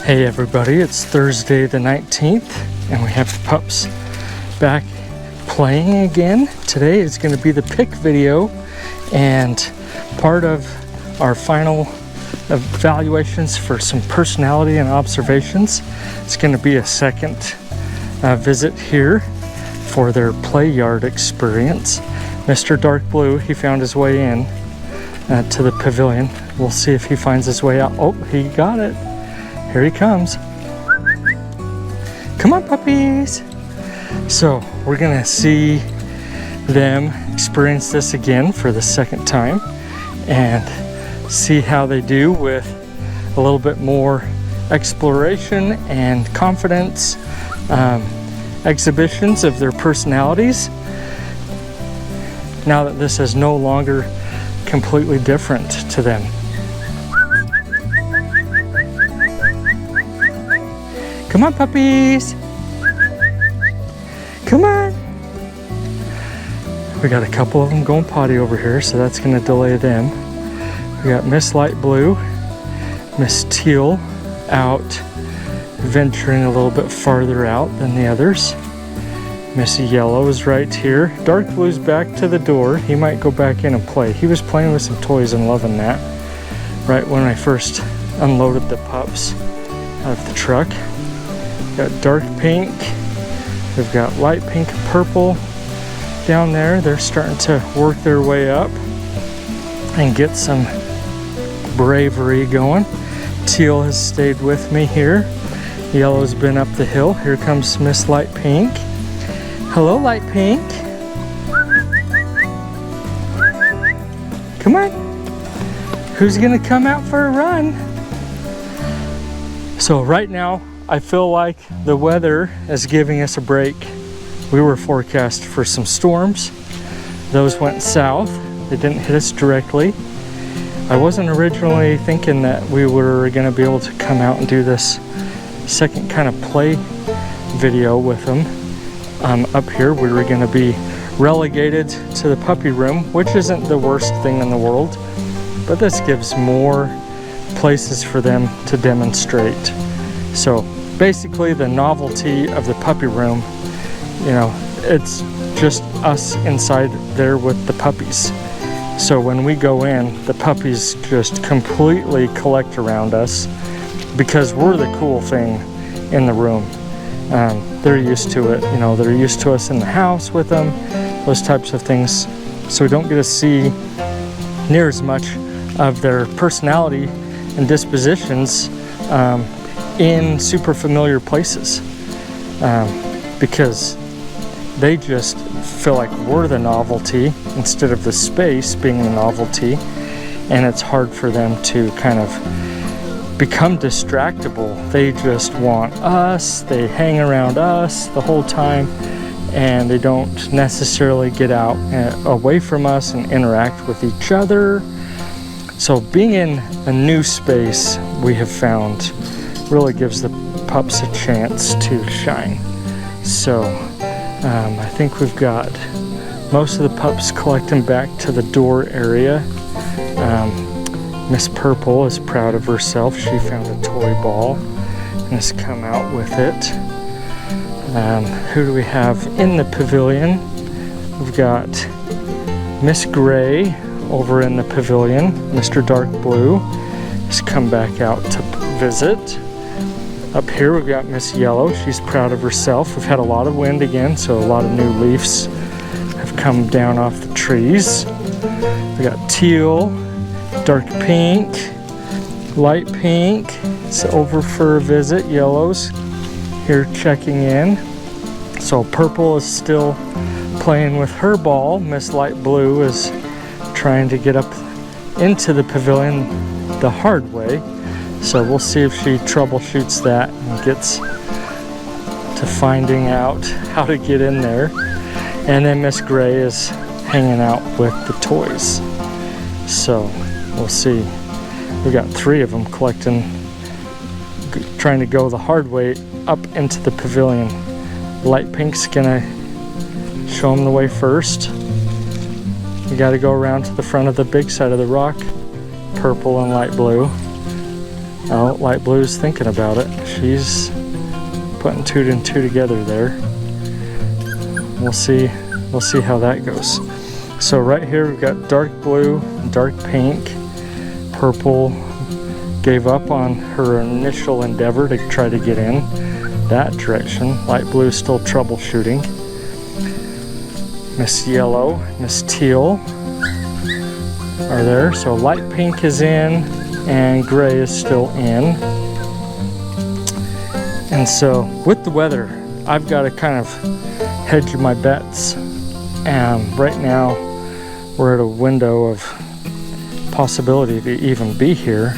Hey everybody, it's Thursday the 19th and we have the pups back playing again. Today is going to be the pick video and part of our final evaluations for some personality and observations. It's going to be a second visit here for their play yard experience. Mr. Dark Blue, he found his way in to the pavilion. We'll see if he finds his way out. Oh, he got it. Here he comes. Come on, puppies. So we're gonna see them experience this again for the second time and see how they do with a little bit more exploration and confidence, exhibitions of their personalities, now that this is no longer completely different to them. Come on, puppies. Come on. We got a couple of them going potty over here, so that's going to delay them. We got Miss Light Blue, Miss Teal out, venturing a little bit farther out than the others. Miss Yellow is right here. Dark Blue's back to the door. He might go back in and play. He was playing with some toys and loving that right when I first unloaded the pups out of the truck. Got dark pink, we've got light pink and purple down there. They're starting to work their way up and get some bravery going. Teal has stayed with me here. Yellow's been up the hill. Here comes Miss Light Pink. Hello, Light Pink. Come on. Who's gonna come out for a run? So right now, I feel like the weather is giving us a break. We were forecast for some storms. Those went south. They didn't hit us directly. I wasn't originally thinking that we were going to be able to come out and do this second kind of play video with them. Up here, we were going to be relegated to the puppy room, which isn't the worst thing in the world, but this gives more places for them to demonstrate. So basically the novelty of the puppy room, you know, it's just us inside there with the puppies. So when we go in, the puppies just completely collect around us because we're the cool thing in the room. They're used to it, you know, they're used to us in the house with them, those types of things. So we don't get to see near as much of their personality and dispositions in super familiar places, because they just feel like we're the novelty instead of the space being the novelty, and it's hard for them to kind of become distractible. They just want us, they hang around us the whole time, and they don't necessarily get out away from us and interact with each other. So being in a new space, we have found, really gives the pups a chance to shine. So I think we've got most of the pups collecting back to the door area. Miss Purple is proud of herself. She found a toy ball and has come out with it. Who do we have in the pavilion? We've got Miss Gray over in the pavilion. Mr. Dark Blue has come back out to visit. Up here we've got Miss Yellow. She's proud of herself. We've had a lot of wind again, so a lot of new leaves have come down off the trees. We got Teal, Dark Pink, Light Pink. It's over for a visit. Yellow's here checking in. So Purple is still playing with her ball. Miss Light Blue is trying to get up into the pavilion the hard way. So we'll see if she troubleshoots that and gets to finding out how to get in there. And then Miss Gray is hanging out with the toys. So we'll see. We got 3 of them collecting, trying to go the hard way up into the pavilion. Light Pink's gonna show them the way first. You gotta go around to the front of the big side of the rock. Purple and Light Blue. Oh, Light Blue's thinking about it. She's putting 2 and 2 together there. We'll see how that goes. So right here we've got dark blue, dark pink, purple. Gave up on her initial endeavor to try to get in that direction. Light blue still troubleshooting. Miss Yellow, Miss Teal are there. So light pink is in and gray is still in. And so with the weather, I've got to kind of hedge my bets. And right now we're at a window of possibility to even be here.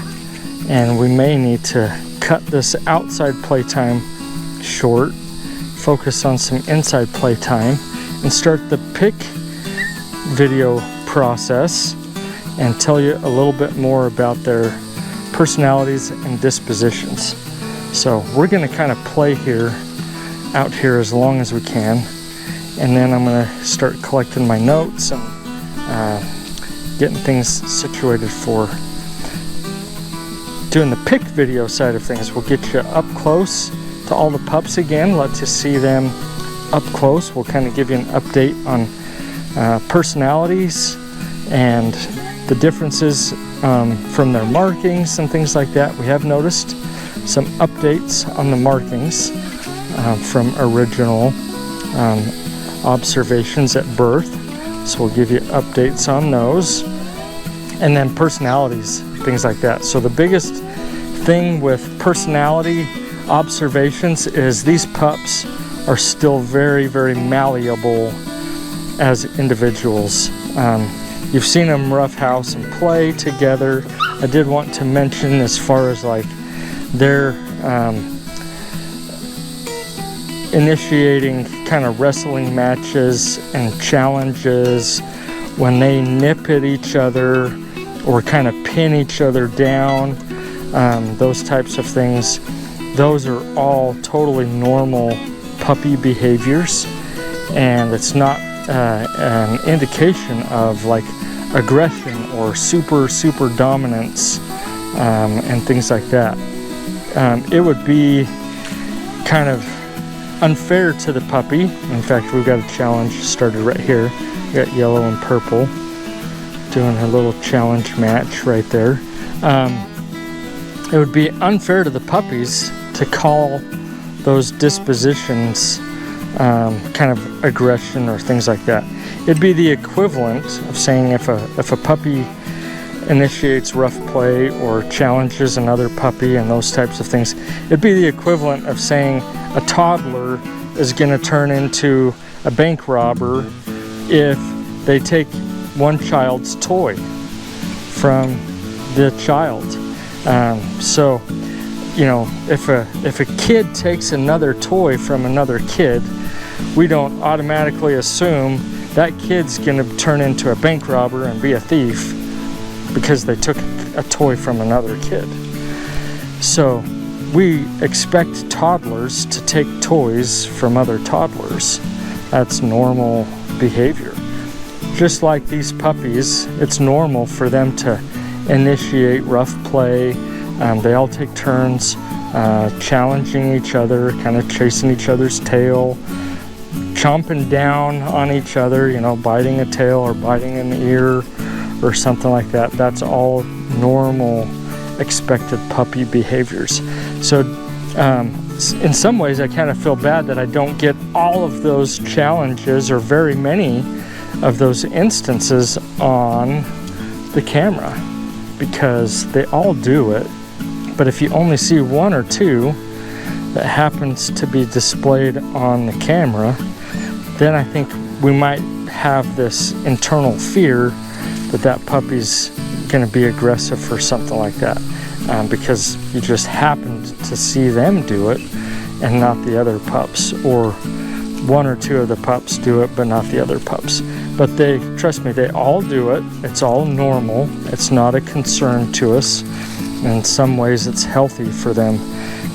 And we may need to cut this outside playtime short, focus on some inside playtime, and start the pick video process and tell you a little bit more about their personalities and dispositions. So we're going to kind of play out here as long as we can, and then I'm going to start collecting my notes and getting things situated for doing the pick video side of things. We'll get you up close to all the pups again, let you see them up close. We'll kind of give you an update on personalities and the differences from their markings and things like that. We have noticed some updates on the markings from original observations at birth, so we'll give you updates on those. And then personalities, things like that. So the biggest thing with personality observations is these pups are still very, very malleable as individuals. You've seen them roughhouse and play together. I did want to mention, as far as like their initiating kind of wrestling matches and challenges, when they nip at each other or kind of pin each other down, those types of things, those are all totally normal puppy behaviors, and it's not an indication of like aggression or super dominance and things like that. It would be kind of unfair to the puppy. In fact, we've got a challenge started right here. We got yellow and purple doing a little challenge match right there. It would be unfair to the puppies to call those dispositions kind of aggression or things like that. It'd be the equivalent of saying if a puppy initiates rough play or challenges another puppy and those types of things, it'd be the equivalent of saying a toddler is going to turn into a bank robber if they take one child's toy from the child. So, you know, if a kid takes another toy from another kid, we don't automatically assume that kid's going to turn into a bank robber and be a thief because they took a toy from another kid. So we expect toddlers to take toys from other toddlers. That's normal behavior. Just like these puppies, it's normal for them to initiate rough play. They all take turns challenging each other, kind of chasing each other's tail, chomping down on each other, you know, biting a tail or biting an ear or something like that. That's all normal, expected puppy behaviors. So in some ways I kind of feel bad that I don't get all of those challenges or very many of those instances on the camera, because they all do it. But if you only see one or two that happens to be displayed on the camera, then I think we might have this internal fear that that puppy's going to be aggressive or something like that, because you just happened to see them do it and not the other pups, or one or two of the pups do it but not the other pups. But they, trust me, they all do it. It's all normal. It's not a concern to us. In some ways it's healthy for them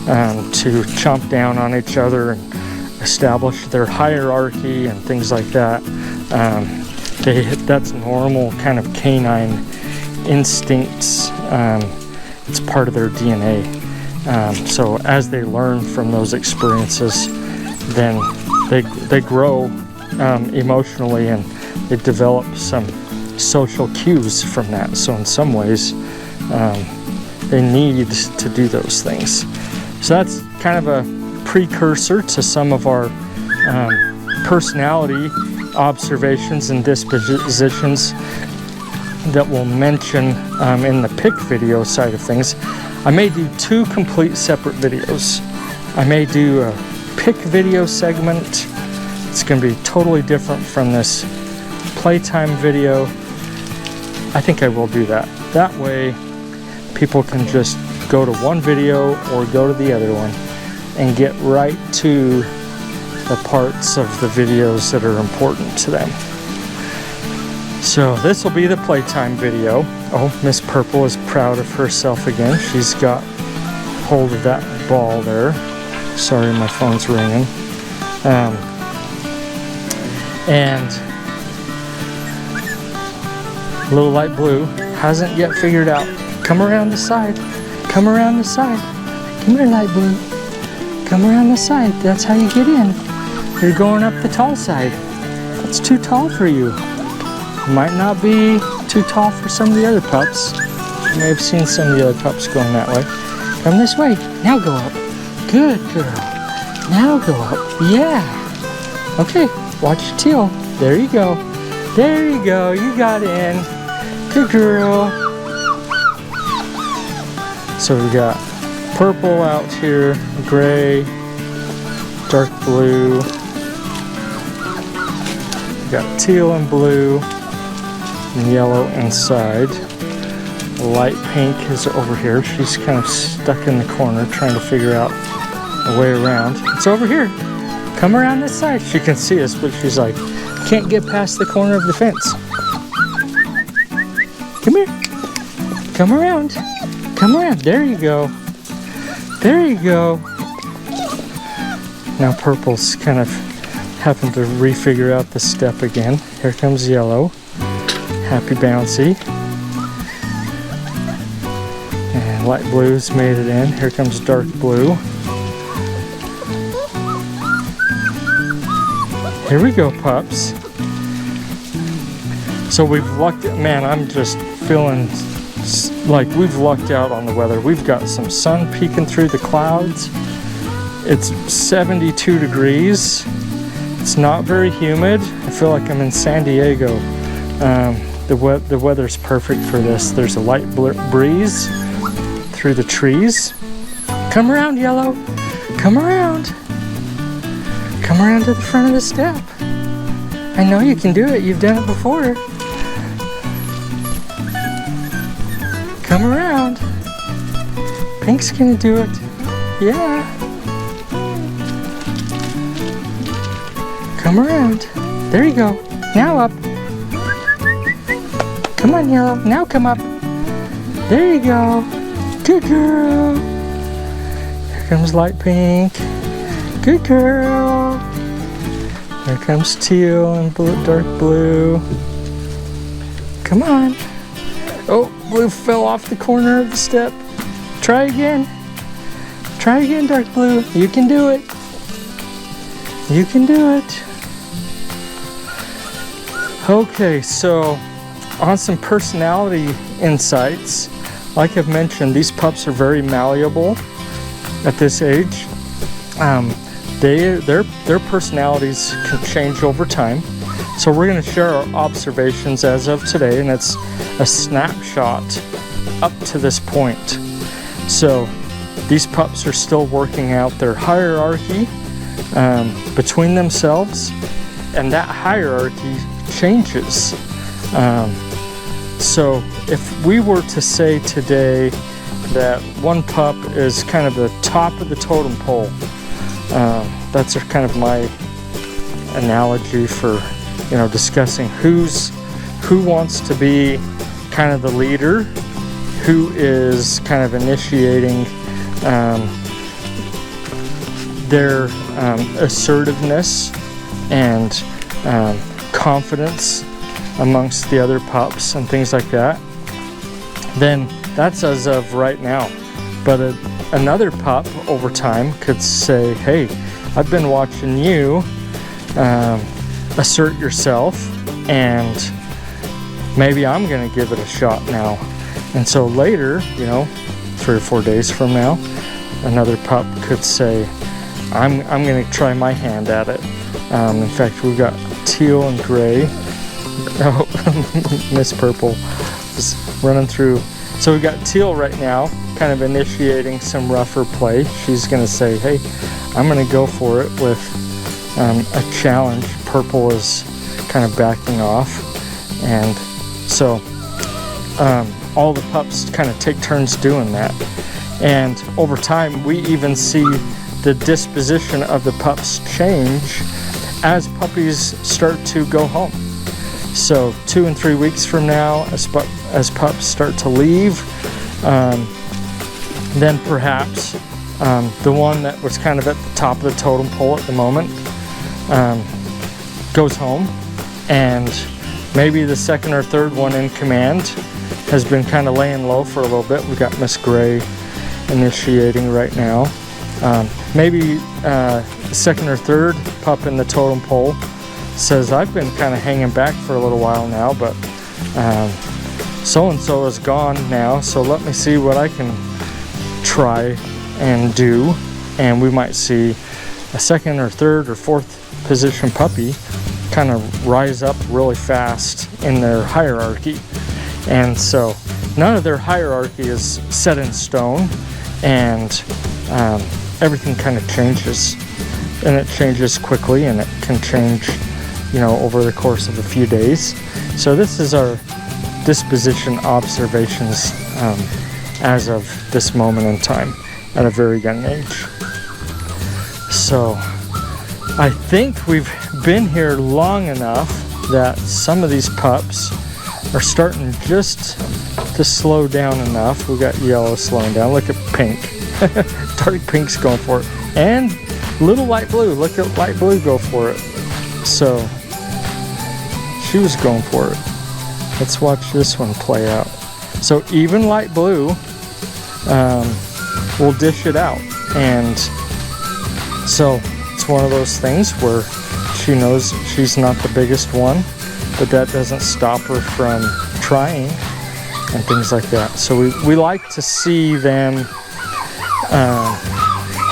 to chomp down on each other and establish their hierarchy and things like that. That's normal kind of canine instincts it's part of their DNA. So as they learn from those experiences, then they grow emotionally, and they develop some social cues from that. So in some ways, they need to do those things. So that's kind of a precursor to some of our personality observations and dispositions that we'll mention in the pick video side of things. I may do 2 complete separate videos. I may do a pick video segment. It's going to be totally different from this playtime video. I think I will do that. That way people can just go to one video or go to the other one and get right to the parts of the videos that are important to them. So this will be the playtime video. Oh, Miss Purple is proud of herself again. She's got hold of that ball there. Sorry, my phone's ringing. And Little Light Blue hasn't yet figured out. Come around the side. Come around the side. Come here, Light Blue. Come around the side. That's how you get in. You're going up the tall side. That's too tall for you. Might not be too tall for some of the other pups. You may have seen some of the other pups going that way. Come this way. Now go up. Good girl. Now go up. Yeah. Okay. Watch your tail. There you go. There you go. You got in. Good girl. So we got purple out here, gray, dark blue. We got teal and blue, and yellow inside. Light pink is over here. She's kind of stuck in the corner trying to figure out a way around. It's over here. Come around this side. She can see us, but she's like, can't get past the corner of the fence. Come here. Come around. Come around. There you go. There you go. Now purple's kind of having to refigure out the step again. Here comes yellow. Happy bouncy. And light blue's made it in. Here comes dark blue. Here we go, pups. So we've lucked, man, I'm just feeling like we've lucked out on the weather. We've got some sun peeking through the clouds. It's 72 degrees. It's not very humid. I feel like I'm in San Diego. The weather's perfect for this. There's a light breeze through the trees. Come around, yellow. Come around. Come around to the front of the step. I know you can do it. You've done it before. Come around. Pink's gonna do it. Yeah. Come around. There you go. Now up. Come on, yellow. Now come up. There you go. Good girl. Here comes light pink. Good girl. Here comes teal and blue, dark blue. Come on. Oh, blue fell off the corner of the step. Try again. Try again, dark blue. You can do it. You can do it. Okay, so on some personality insights, like I've mentioned, these pups are very malleable at this age. Their personalities can change over time. So we're going to share our observations as of today, and it's a snapshot up to this point. So these pups are still working out their hierarchy between themselves, and that hierarchy changes. So if we were to say today that one pup is kind of the top of the totem pole, that's kind of my analogy for, you know, discussing who wants to be kind of the leader, who is kind of initiating their assertiveness and confidence amongst the other pups and things like that. then that's as of right now. But another pup over time could say, hey, I've been watching you assert yourself, and maybe I'm gonna give it a shot now. And so later, you know, 3 or 4 days from now, another pup could say, I'm gonna try my hand at it. In fact, we've got teal and gray. Oh, Miss Purple is running through. So we've got teal right now, kind of initiating some rougher play. She's gonna say, hey, I'm gonna go for it with a challenge. Purple is kind of backing off. And so all the pups kind of take turns doing that. And over time, we even see the disposition of the pups change as puppies start to go home. So 2 and 3 weeks from now, as pups start to leave, then perhaps the one that was kind of at the top of the totem pole at the moment goes home, and maybe the second or third one in command has been kind of laying low for a little bit. We've got Miss Gray initiating right now. Maybe the second or third pup in the totem pole says, I've been kind of hanging back for a little while now, but so-and-so is gone now, so let me see what I can try and do. And we might see a second or third or fourth position puppy kind of rise up really fast in their hierarchy. And so none of their hierarchy is set in stone, and everything kind of changes, and it changes quickly, and it can change, you know, over the course of a few days. So this is our disposition observations as of this moment in time at a very young age. So I think we've been here long enough that some of these pups are starting just to slow down enough. We got yellow slowing down. Look at pink. Dark pink's going for it. And little light blue. Look at light blue go for it. So she was going for it. Let's watch this one play out. So even light blue will dish it out. And so it's one of those things where she knows she's not the biggest one, but that doesn't stop her from trying and things like that. So we like to see them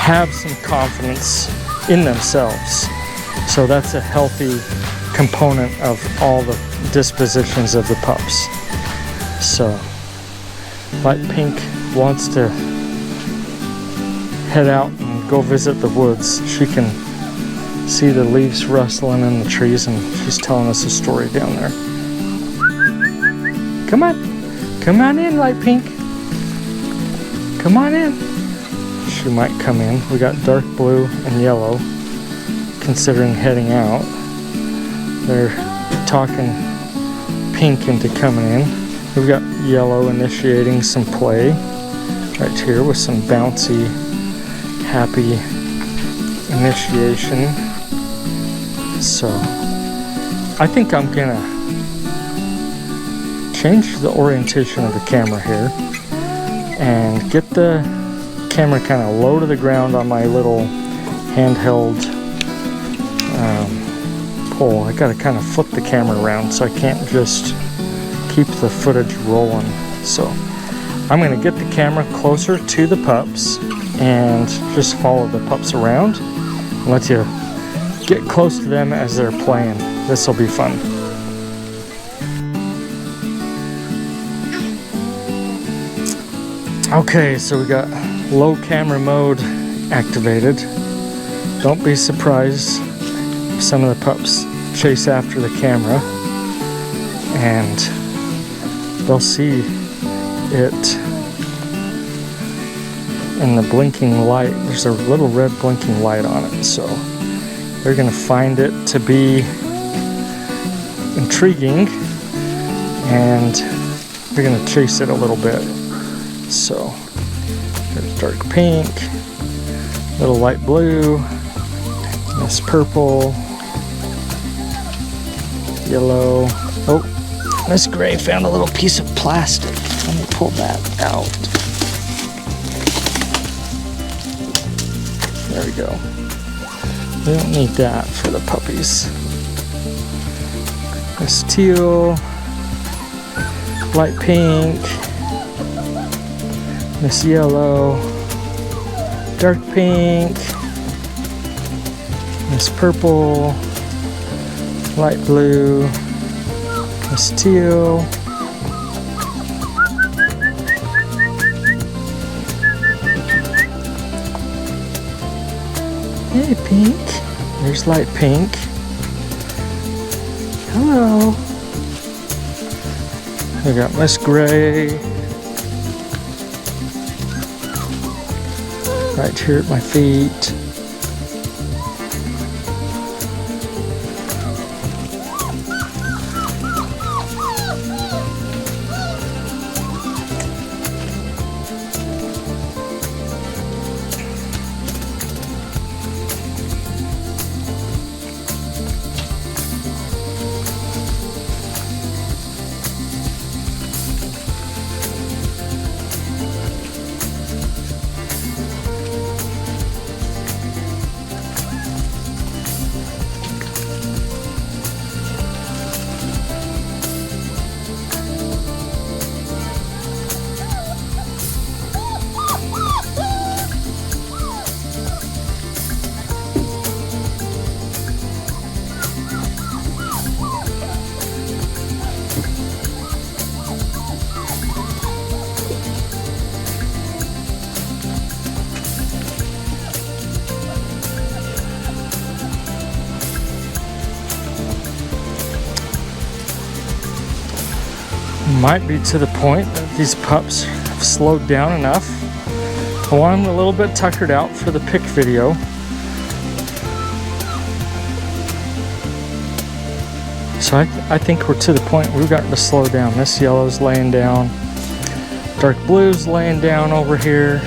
have some confidence in themselves. So that's a healthy component of all the dispositions of the pups. So light pink wants to head out and go visit the woods. She can see the leaves rustling in the trees, and she's telling us a story down there. Come on in, light pink. Come on in. She might come in. We got dark blue and yellow considering heading out. They're talking pink into coming in. We've got yellow initiating some play right here with some bouncy, happy initiation. So I think I'm gonna change the orientation of the camera here and get the camera kind of low to the ground on my little handheld pole. I gotta kind of flip the camera around, so I can't just keep the footage rolling. So I'm gonna get the camera closer to the pups and just follow the pups around and let you get close to them as they're playing. This will be fun. Okay, so we got low camera mode activated. Don't be surprised if some of the pups chase after the camera, and they'll see it in the blinking light. There's a little red blinking light on it, so they're gonna find it to be intriguing, and they're gonna chase it a little bit. So there's dark pink, little light blue, this purple, yellow. Oh, Miss Gray found a little piece of plastic. Let me pull that out. There we go. We don't need that for the puppies. This teal, light pink, this yellow, dark pink, this purple, light blue, this teal, hey pink, there's light pink, hello, we got Miss Gray, right here at my feet. Might be to the point that these pups have slowed down enough. I want them a little bit tuckered out for the pick video. So I think we're to the point we've gotten to slow down. This yellow's laying down. Dark blue's laying down over here.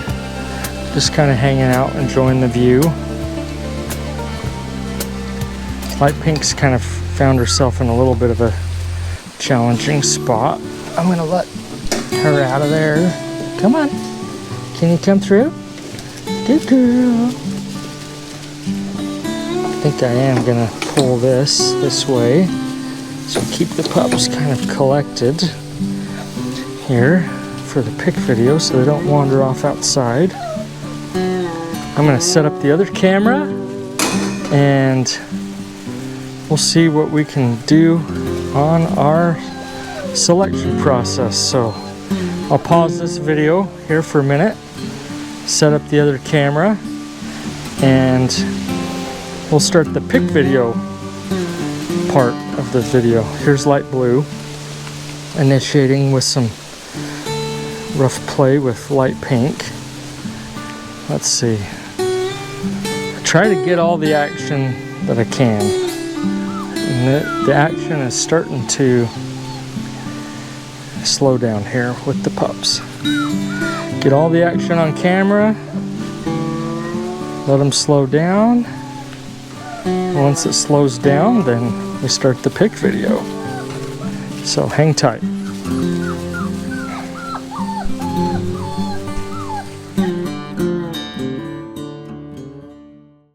Just kind of hanging out, enjoying the view. Light pink's kind of found herself in a little bit of a challenging spot. I'm gonna let her out of there. Come on. Can you come through? Good girl. I think I am gonna pull this way. So keep the pups kind of collected here for the pick video so they don't wander off outside. I'm gonna set up the other camera and we'll see what we can do on our selection process. So I'll pause this video here for a minute, set up the other camera, and we'll start the pick video part of the video. Here's light blue, initiating with some rough play with light pink. Let's see. I try to get all the action that I can. And the action is starting to slow down here with the pups. Get all the action on camera, let them slow down. Once it slows down, then we start the pick video. So hang tight.